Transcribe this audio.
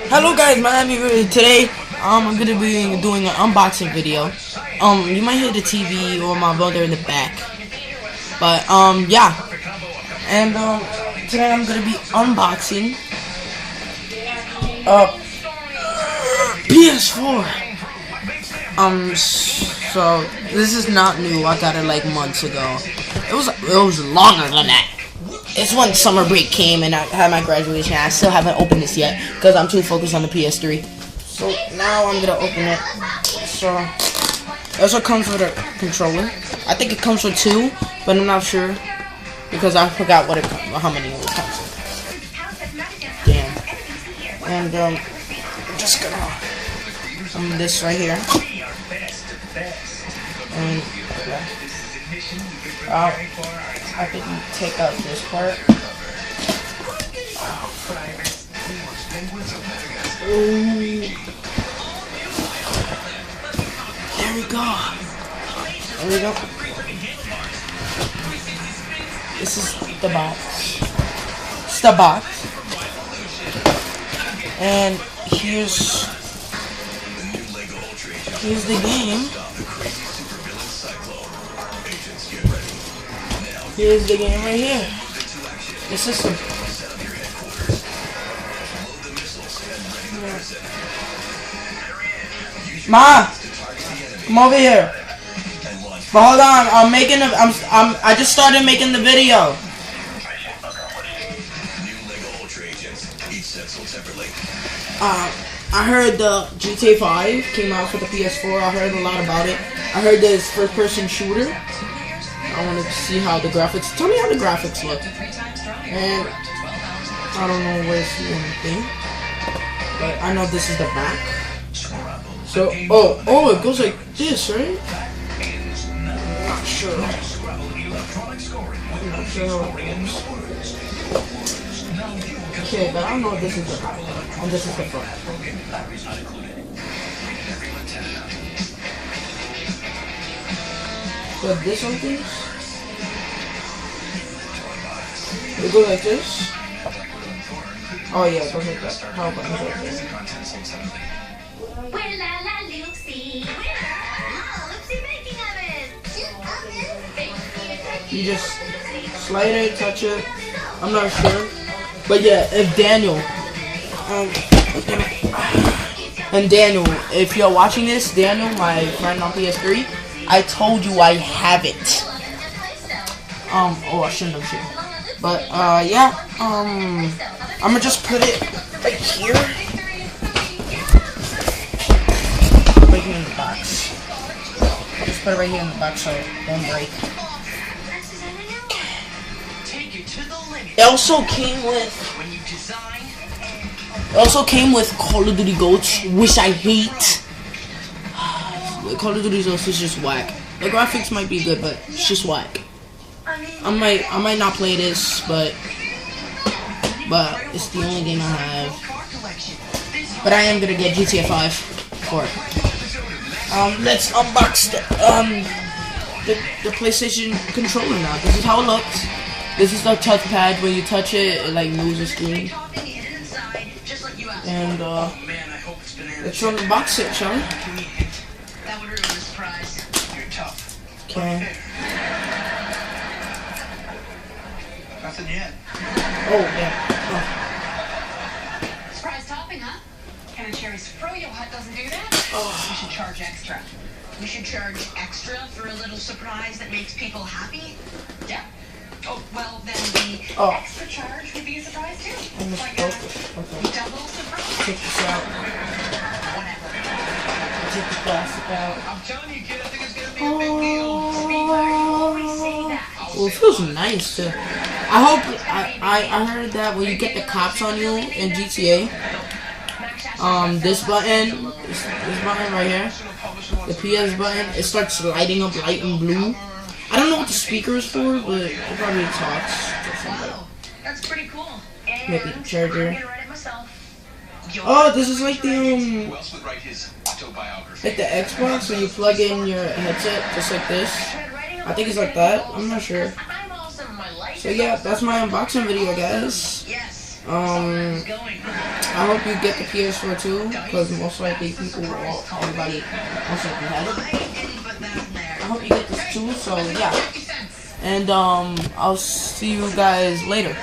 Hello guys, my name is today. I'm gonna be doing an unboxing video. You might hear the TV or my brother in the back, but yeah. And today I'm gonna be unboxing ps4. So this is not new. I got it like months ago. It was longer than that. It's when summer break came and I had my graduation. I still haven't opened this yet because I'm too focused on the PS3. So now I'm gonna open it. So it also comes with a controller. I think it comes with two, but I'm not sure because I forgot how many it comes with. Damn. And I'm just gonna this right here. And I think you take out this part. Ooh. There we go. There we go. This is the box. It's the box. And here's the game. Here's the game right here. The system. Ma, come over here. But hold on, I just started making the video. I heard the GTA 5 came out for the PS4. I heard a lot about it. I heard this first-person shooter. I wanted to see how the graphics. Tell me how the graphics look. And I don't know where to see anything, but I know this is the back. So oh, it goes like this, right? I'm not sure. I'm not sure how it goes. Okay, but I don't know if this is the back. And this is the front. So this opens. It goes like this. Oh yeah, it goes like that. How about it like this? You just slide it, touch it. I'm not sure, but yeah, if Daniel, if you're watching this, Daniel, my friend on PS3. I told you I have it. Oh, I shouldn't have shared. But, yeah, I'm gonna just put it right here. Right here in the box. Just put it right here in the box so it won't break. It also came with Call of Duty Ghosts, which I hate. Call of Duty Ghosts is just whack. The graphics might be good, but it's just whack. I might not play this, but it's the only game I have. But I am gonna get GTA 5 for it. Let's unbox the PlayStation controller now. This is how it looks. This is the touchpad. When you touch it, it like moves the screen. And let's unbox it, shall we? Okay. Nothing yet. Oh, yeah. Surprise topping, huh? Ken & Cherry's Froyo Hut doesn't do that? Oh. We should charge extra. We should charge extra for a little surprise that makes people happy? Yeah. Oh, well, then the extra charge would be a surprise, too. Like a double surprise. Take this out. Whatever. Take the plastic out. I'm telling you, kid, I think it's gonna be a big deal. Well, it feels nice too. I hope I heard that when you get the cops on you in GTA, this button right here, the PS button, it starts lighting up light and blue. I don't know what the speaker is for, but it probably talks. That's pretty cool. Maybe the charger. Oh, this is like the Xbox when you plug in your headset, just like this. I think it's like that. I'm not sure. So yeah, that's my unboxing video, guys. I hope you get the PS4 too, because most likely everybody most likely has it. I hope you get this too, so yeah. And I'll see you guys later.